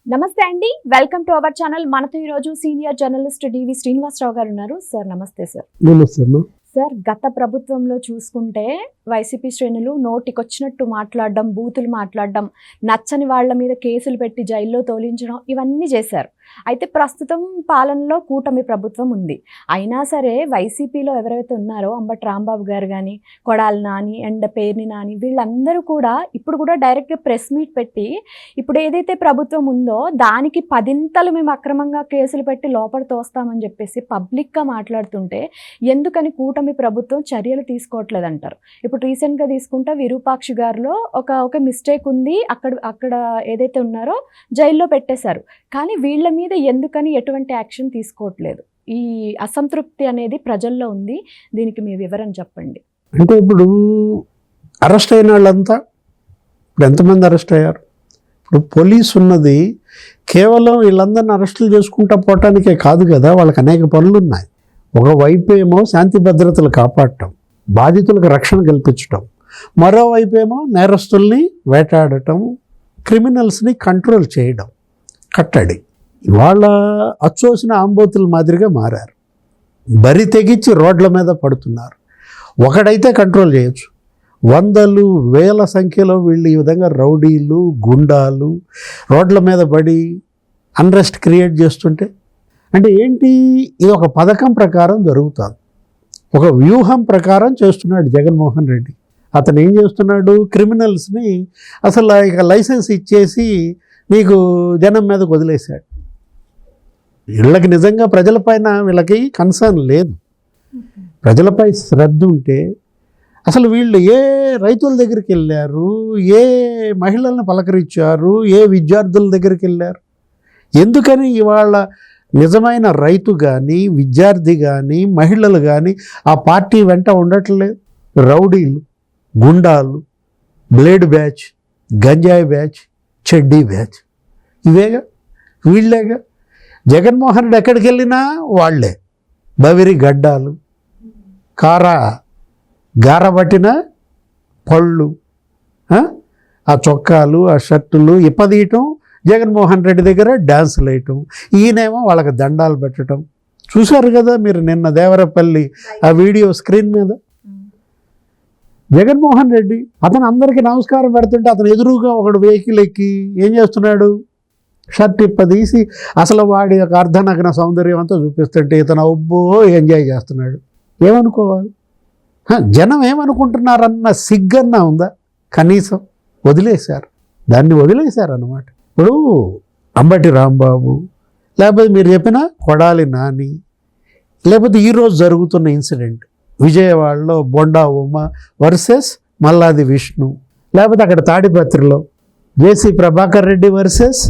నమస్తే అండి, welcome to our channel. మనతో ఈరోజు సీనియర్ జర్నలిస్ట్ డివి శ్రీనివాసరావు గారు ఉన్నారు. సార్ నమస్తే. సార్ నమస్తే. సార్, గత ప్రభుత్వంలో చూసుకుంటే వైసీపీ శ్రేణులు నోటికొచ్చినట్టు మాట్లాడడం, బూతులు మాట్లాడడం, నచ్చని వాళ్ళ మీద కేసులు పెట్టి జైల్లో తోలించడం, ఇవన్నీ చేశారు. అయితే ప్రస్తుతం పాలనలో కూటమి ప్రభుత్వం ఉంది. అయినా సరే వైసీపీలో ఎవరైతే ఉన్నారో అంబటి రాంబాబు గారు కానీ, కొడాలి నాని అండ్ పేర్ని నాని, వీళ్ళందరూ కూడా ఇప్పుడు కూడా డైరెక్ట్గా ప్రెస్ మీట్ పెట్టి ఇప్పుడు ఏదైతే ప్రభుత్వం ఉందో దానికి 10 మేము అక్రమంగా కేసులు పెట్టి లోపల తోస్తామని చెప్పేసి పబ్లిక్గా మాట్లాడుతుంటే ఎందుకని కూటమి ప్రభుత్వం చర్యలు తీసుకోవట్లేదంటారు? ఇప్పుడు రీసెంట్గా తీసుకుంటే విరూపాక్షి గారిలో ఒక మిస్టేక్ ఉంది, అక్కడ ఏదైతే ఉన్నారో జైల్లో పెట్టేశారు. కానీ వీళ్ళ మీద ఎందుకని ఎటువంటి యాక్షన్ తీసుకోవట్లేదు? ఈ అసంతృప్తి అనేది ప్రజల్లో ఉంది. దీనికి మీ వివరణ చెప్పండి. అంటే ఇప్పుడు అరెస్ట్ అయిన వాళ్ళంతా ఇప్పుడు ఎంతమంది అరెస్ట్ అయ్యారు? ఇప్పుడు పోలీసు ఉన్నది కేవలం వీళ్ళందరినీ అరెస్టులు చేసుకుంటా పోవటానికే కాదు కదా, వాళ్ళకి అనేక పనులు ఉన్నాయి. ఒకవైపు ఏమో శాంతి భద్రతలు కాపాడటం, బాధితులకు రక్షణ కల్పించటం, మరోవైపు ఏమో నేరస్తుల్ని వేటాడటం, క్రిమినల్స్ని కంట్రోల్ చేయడం, కట్టడి. ఇవాళ అచ్చోసిన ఆంబోతుల మాదిరిగా మారారు. బరి తెగించి రోడ్ల మీద పడుతున్నారు. ఒకడైతే కంట్రోల్ చేయొచ్చు, వందలు వేల సంఖ్యలో వీళ్ళు ఈ విధంగా రౌడీలు, గుండాలు రోడ్ల మీద పడి అన్రెస్ట్ క్రియేట్ చేస్తుంటే అంటే ఏంటి? ఇది ఒక పథకం ప్రకారం జరుగుతుంది, ఒక వ్యూహం ప్రకారం చేస్తున్నాడు జగన్మోహన్ రెడ్డి. అతను ఏం చేస్తున్నాడు? క్రిమినల్స్ని అసలు ఇక లైసెన్స్ ఇచ్చేసి నీకు జనం మీదకు వదిలేశాడు. వీళ్ళకి నిజంగా ప్రజలపైన వీళ్ళకి కన్సర్న్ లేదు. ప్రజలపై శ్రద్ధ ఉంటే అసలు వీళ్ళు ఏ రైతుల దగ్గరికి వెళ్ళారు, ఏ మహిళలను పలకరించారు, ఏ విద్యార్థుల దగ్గరికి వెళ్ళారు? ఎందుకని ఇవాళ నిజమైన రైతు కానీ, విద్యార్థి కానీ, మహిళలు కానీ ఆ పార్టీ వెంట ఉండట్లేదు? రౌడీలు, గుండాలు, బ్లేడ్ బ్యాచ్, గంజాయి బ్యాచ్, చెడ్డీ బ్యాచ్, ఇవేగా, వీళ్ళేగా. జగన్మోహన్ రెడ్డి ఎక్కడికి వెళ్ళినా వాళ్ళే. బవిరి గడ్డాలు, గారబట్టిన పళ్ళు, ఆ చొక్కాలు, ఆ షర్టులు ఇప్పదీయటం, జగన్మోహన్ రెడ్డి దగ్గర డ్యాన్సులు వేయటం, ఈయనేమో వాళ్ళకి దండాలు పెట్టడం. చూశారు కదా మీరు నిన్న దేవరపల్లి ఆ వీడియో స్క్రీన్ మీద. జగన్మోహన్ రెడ్డి అతను అందరికీ నమస్కారం పెడుతుంటే అతను ఎదురుగా ఒకడు వెహికల్ ఎక్కి ఏం చేస్తున్నాడు? షర్ట్ ఇప్పదీసి అసలు వాడి యొక్క అర్ధనగ్న సౌందర్యం అంతా చూపిస్తుంటే ఇతను ఒబ్బో ఎంజాయ్ చేస్తున్నాడు. ఏమనుకోవాలి? జనం ఏమనుకుంటున్నారన్న సిగ్గన్నా ఉందా? కనీసం వదిలేశారు, దాన్ని వదిలేశారు అన్నమాట. ఇప్పుడు అంబటి రాంబాబు, లేకపోతే మీరు చెప్పిన కొడాలి నాని, లేకపోతే ఈరోజు జరుగుతున్న ఇన్సిడెంట్ విజయవాడలో బొండా ఉమ వర్సెస్ మల్లాది విష్ణు, లేకపోతే అక్కడ తాడిపత్రిలో జేసీ ప్రభాకర్ రెడ్డి వర్సెస్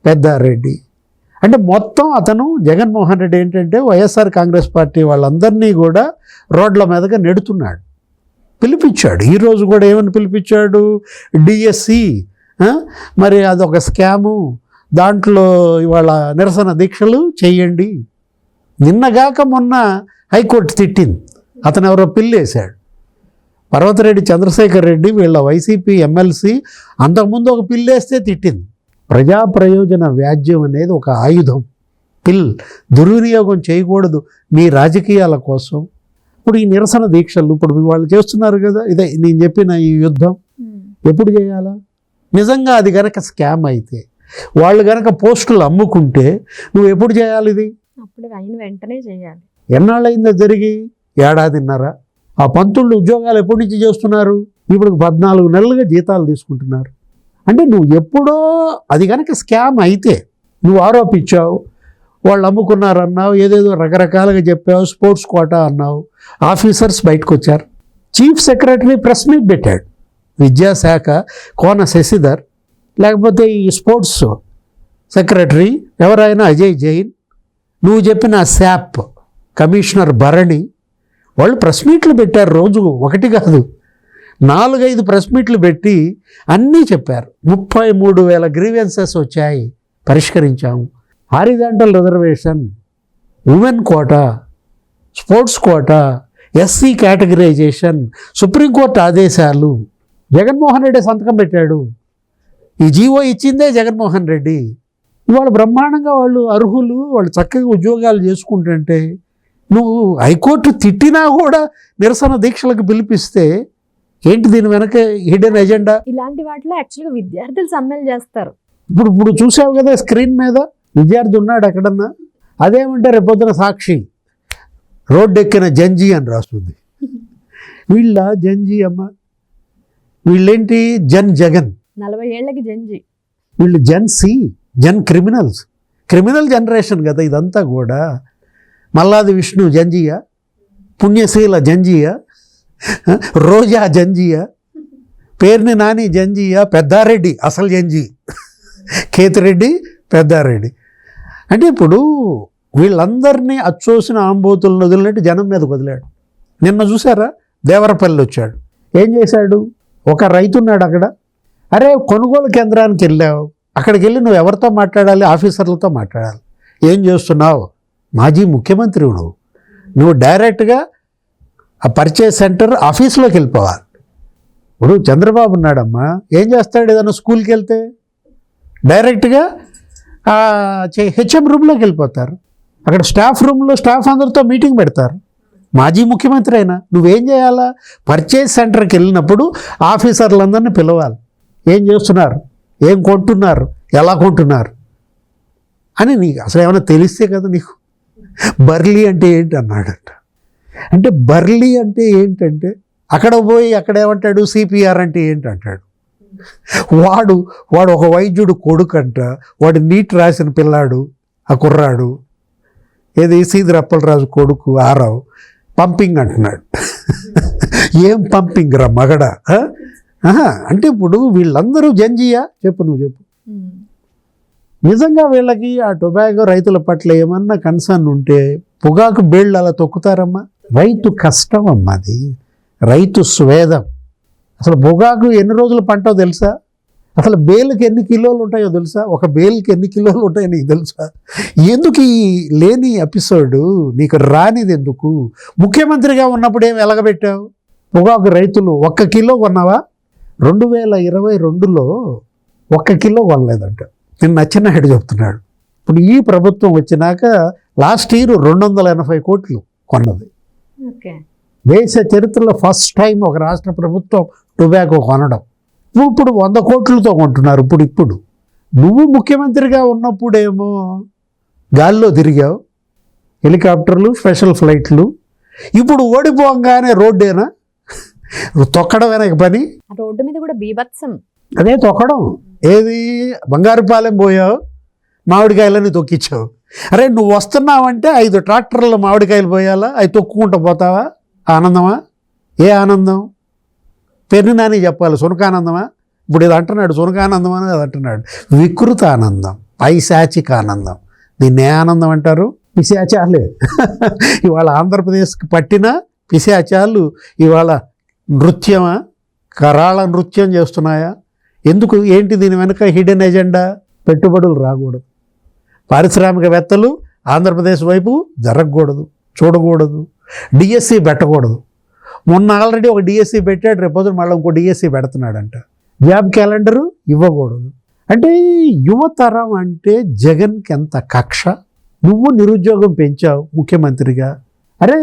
పెద్దారెడ్డి. అంటే మొత్తం అతను జగన్మోహన్ రెడ్డి ఏంటంటే వైఎస్ఆర్ కాంగ్రెస్ పార్టీ వాళ్ళందరినీ కూడా రోడ్ల మీదగా నెడుతున్నాడు. పిలిపించాడు, ఈరోజు కూడా ఏమని పిలిపించాడు? డిఎస్సి, మరి అదొక స్కాము, దాంట్లో ఇవాళ నిరసన దీక్షలు చేయండి. నిన్నగాక మొన్న హైకోర్టు తిట్టింది, అతను ఎవరో పిల్లేశాడు. పర్వతరెడ్డి చంద్రశేఖర్ రెడ్డి వీళ్ళ వైసీపీ ఎమ్మెల్సీ అంతకుముందు ఒక పిల్లేస్తే తిట్టింది. ప్రజా ప్రయోజన వ్యాజ్యం అనేది ఒక ఆయుధం. దుర్వినియోగం చేయకూడదు మీ రాజకీయాల కోసం. ఇప్పుడు ఈ నిరసన దీక్షలు ఇప్పుడు వాళ్ళు చేస్తున్నారు కదా, ఇదే నేను చెప్పిన ఈ యుద్ధం ఎప్పుడు చేయాలా? నిజంగా అది గనక స్కామ్ అయితే, వాళ్ళు గనక పోస్టులు అమ్ముకుంటే నువ్వు ఎప్పుడు చేయాలి? ఇది అప్పుడు అయిన వెంటనే చేయాలి. ఎన్నాళ్ళైందో జరిగి? ఏడాదిన్నర. ఆ పంతుళ్ళు ఉద్యోగాలు ఎప్పటి నుంచి చేస్తున్నారు? ఇప్పుడు 14 నెలలుగా జీతాలు తీసుకుంటున్నారు. అంటే నువ్వు ఎప్పుడో అది కనుక స్కామ్ అయితే నువ్వు ఆరోపించావు, వాళ్ళు అమ్ముకున్నారన్నావు, ఏదేదో రకరకాలుగా చెప్పావు, స్పోర్ట్స్ కోటా అన్నావు, ఆఫీసర్స్ బయటకు వచ్చారు. చీఫ్ సెక్రటరీ ప్రెస్ మీట్ పెట్టాడు, విద్యాశాఖ కోన శశిధర్, లేకపోతే ఈ స్పోర్ట్స్ సెక్రటరీ ఎవరైనా అజయ్ జైన్, నువ్వు చెప్పిన శాప్ కమిషనర్ భరణి, వాళ్ళు ప్రెస్ మీట్లు పెట్టారు. రోజు ఒకటి కాదు 4-5 ప్రెస్ మీట్లు పెట్టి అన్నీ చెప్పారు. 33,000 గ్రీవెన్సెస్ వచ్చాయి, పరిష్కరించాము. Horizontal reservation, women quota, sports quota, SC categorisation, supreme court ఆదేశాలు, జగన్మోహన్ రెడ్డి సంతకం పెట్టాడు. ఈ జీవో ఇచ్చిందే జగన్మోహన్ రెడ్డి. ఇవాళ బ్రహ్మాండంగా వాళ్ళు అర్హులు, వాళ్ళు చక్కగా ఉద్యోగాలు చేసుకుంటుంటే నువ్వు హైకోర్టు తిట్టినా కూడా నిరసన దీక్షలకు పిలిపిస్తే ఏంటి దీని వెనక హిడెన్ ఎజెండా? ఇలాంటి వాటిలో యాక్చువల్గా విద్యార్థులు సమ్మెలు చేస్తారు. ఇప్పుడు చూసావు కదా స్క్రీన్ మీద విద్యార్థి ఉన్నాడు ఎక్కడన్నా, అదేమంటే రేపొద్దున సాక్షి రోడ్డు ఎక్కిన జంజీ అని రాస్తుంది. వీళ్ళ జంజీ అమ్మ, వీళ్ళేంటి జగన్ 40 ఏళ్ళకి జంజి. వీళ్ళు జన్ క్రిమినల్ జనరేషన్ కదా ఇదంతా కూడా. మల్లాది విష్ణు జంజియా, పుణ్యశీల జంజియా, రోజా జంజియా, పేర్ని నాని జంజియా, పెద్దారెడ్డి అసలు జంజి, కేతిరెడ్డి పెద్దారెడ్డి. అంటే ఇప్పుడు వీళ్ళందరినీ అచ్చోసిన ఆంబోతులను వదిలినట్టు జనం మీద వదిలాడు. నిన్న చూసారా, దేవరపల్లి వచ్చాడు, ఏం చేశాడు? ఒక రైతున్నాడు అక్కడ, అరే కొనుగోలు కేంద్రానికి వెళ్ళావు, అక్కడికి వెళ్ళి నువ్వు ఎవరితో మాట్లాడాలి? ఆఫీసర్లతో మాట్లాడాలి. ఏం చేస్తున్నావు? మాజీ ముఖ్యమంత్రి నువ్వు డైరెక్ట్గా ఆ పర్చేస్ సెంటర్ ఆఫీస్లోకి వెళ్ళిపోవాలి. ఇప్పుడు చంద్రబాబు ఉన్నాడమ్మా, ఏం చేస్తాడు? ఏదైనా స్కూల్కి వెళ్తే డైరెక్ట్గా హెచ్ఎం రూమ్లోకి వెళ్ళిపోతారు. అక్కడ స్టాఫ్ రూమ్లో స్టాఫ్ అందరితో మీటింగ్ పెడతారు. మాజీ ముఖ్యమంత్రి అయినా నువ్వేం చేయాలా? పర్చేస్ సెంటర్కి వెళ్ళినప్పుడు ఆఫీసర్లందరినీ పిలవాలి. ఏం చేస్తున్నారు, ఏం కొంటున్నారు, ఎలా కొంటున్నారు అని నీకు అసలు ఏమైనా తెలిస్తే కదా నీకు. బర్లీ అంటే ఏంటి అన్నాడంట. అంటే బర్లీ అంటే ఏంటంటే అక్కడ పోయి అక్కడ ఏమంటాడు, సిపిఆర్ అంటే ఏంటి అంటాడు. వాడు ఒక వైద్యుడు కొడుకు అంట, వాడు నీట్ రాసిన పిల్లాడు, ఆ కుర్రాడు ఏది సీదిరి అప్పలరాజు కొడుకు ఆరావు, పంపింగ్ అంటున్నాడు. ఏం పంపింగ్ రా మగడ? అంటే ఇప్పుడు వీళ్ళందరూ జంజియా? చెప్పు, నువ్వు చెప్పు. నిజంగా వీళ్ళకి ఆ టొబాకో రైతుల పట్ల ఏమన్నా కన్సర్న్ ఉంటే పొగాకు బేళ్ళు అలా తొక్కుతారమ్మా? రైతు కష్టం అమ్మా, అది రైతు స్వేదం. అసలు పొగాకు ఎన్ని రోజుల పంటో తెలుసా? అసలు బేలుకి ఎన్ని కిలోలు ఉంటాయో తెలుసా? ఒక బేలుకి ఎన్ని కిలోలు ఉంటాయో నీకు తెలుసా? ఎందుకు ఈ లేని ఎపిసోడు నీకు రానిది ఎందుకు? ముఖ్యమంత్రిగా ఉన్నప్పుడు ఏం ఎలగబెట్టావు? పొగాకు రైతులు 1 కిలో కొన్నావా? 2022లో 1 కిలో కొనలేదంట. నేను నచ్చినాయుడు చెప్తున్నాడు. ఇప్పుడు ఈ ప్రభుత్వం వచ్చినాక లాస్ట్ ఇయర్ 280 కోట్లు కొన్నది. దేశ చరిత్రలో ఫస్ట్ టైం ఒక రాష్ట్ర ప్రభుత్వం టొబాకో కొనడం. ఇప్పుడు 100 కోట్లతో కొంటున్నారు. ఇప్పుడు నువ్వు ముఖ్యమంత్రిగా ఉన్నప్పుడేమో గాల్లో తిరిగావు, హెలికాప్టర్లు, స్పెషల్ ఫ్లైట్లు. ఇప్పుడు ఓడిపోగానే రోడ్డేనా? తొక్కడమేనా పని? రోడ్డు మీద కూడా బీభత్సం. అదే తొక్కడం. ఏది బంగారుపాలెం పోయావు, మామిడికాయలని తొక్కించావు. అరే నువ్వు వస్తున్నావంటే 5 ట్రాక్టర్ల మామిడికాయలు పోయాలా? అవి తొక్కుకుంటూ పోతావా? ఆనందమా? ఏ ఆనందం? పెన్ను నాని చెప్పాలి, సునకానందమా? ఇప్పుడు ఇది అంటున్నాడు, సునకానందం అని అది అంటున్నాడు. వికృత ఆనందం, పైశాచిక ఆనందం. దీన్ని ఏ ఆనందం అంటారు? పిశాచాలే. ఇవాళ ఆంధ్రప్రదేశ్కి పట్టిన పిశాచాలు ఇవాళ నృత్యమా, కరాళ నృత్యం చేస్తున్నాయా? ఎందుకు? ఏంటి దీని వెనుక హిడెన్ ఎజెండా? పెట్టుబడులు రాకూడదు, పారిశ్రామికవేత్తలు ఆంధ్రప్రదేశ్ వైపు జరగకూడదు, చూడకూడదు, డిఎస్సి పెట్టకూడదు. మొన్న ఆల్రెడీ ఒక డిఎస్సి పెట్టాడు, రేపొద్దు మళ్ళీ ఇంకో డిఎస్సి పెడుతున్నాడంట. జాబ్ క్యాలెండరు ఇవ్వకూడదు. అంటే యువతరం అంటే జగన్కి ఎంత కక్ష. నువ్వు నిరుద్యోగం పెంచావు ముఖ్యమంత్రిగా. అరే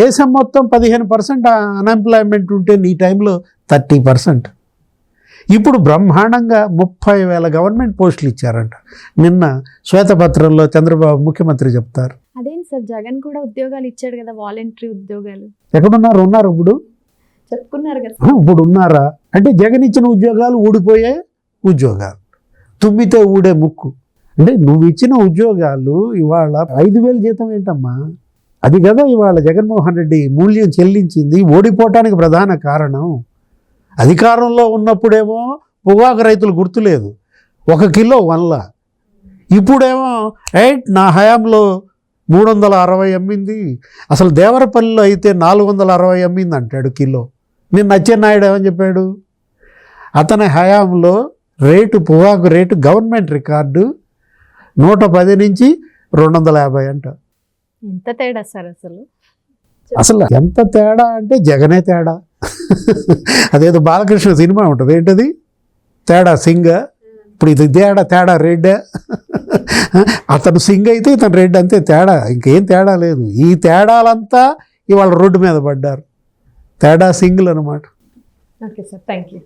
దేశం మొత్తం 15% అన్ఎంప్లాయ్మెంట్ ఉంటే నీ టైంలో 30%. ఇప్పుడు బ్రహ్మాండంగా 30,000 గవర్నమెంట్ పోస్టులు ఇచ్చారంట. నిన్న శ్వేతపత్రంలో చంద్రబాబు ముఖ్యమంత్రి చెప్తారు. అదేంటి సార్, జగన్ కూడా ఉద్యోగాలు ఇచ్చాడు కదా, వాలంటరీ ఉద్యోగాలు. ఎక్కడున్నారు? ఉన్నారు ఇప్పుడు చెప్పుకున్నారు కదా. ఇప్పుడు ఉన్నారా? అంటే జగన్ ఇచ్చిన ఉద్యోగాలు ఊడిపోయే ఉద్యోగాలు, తుమ్మితే ఊడే ముక్కు. అంటే నువ్వు ఇచ్చిన ఉద్యోగాలు ఇవాళ 5,000 జీతం ఏంటమ్మా? అది కదా ఇవాళ జగన్మోహన్ రెడ్డి మూల్యం చెల్లించింది. ఓడిపోవటానికి ప్రధాన కారణం అధికారంలో ఉన్నప్పుడేమో పొగాకు రైతులు గుర్తులేదు, 1 కిలో 1లా. ఇప్పుడేమో నా హయాంలో 360 అమ్మింది, అసలు దేవరపల్లిలో అయితే 460 అమ్మింది అంటాడు కిలో. నేను నచ్చెన్నాయుడు ఏమని చెప్పాడు? అతని హయాంలో పొగాకు రేటు గవర్నమెంట్ రికార్డు 110 నుంచి 250 అంట. ఎంత తేడా సార్ అసలు ఎంత తేడా అంటే జగనే తేడా. అదేదో బాలకృష్ణ సినిమా ఉంటుంది, ఏంటది తేడా సింగ, ఇప్పుడు ఇది తేడా రెడ్డా. అతను సింగ్ అయితే ఇతను రెడ్, అంతే తేడా, ఇంకేం తేడా లేదు. ఈ తేడాలంతా ఇవాళ రోడ్డు మీద పడ్డారు. తేడా సింగిల్ అనమాట. Okay sir, thank you.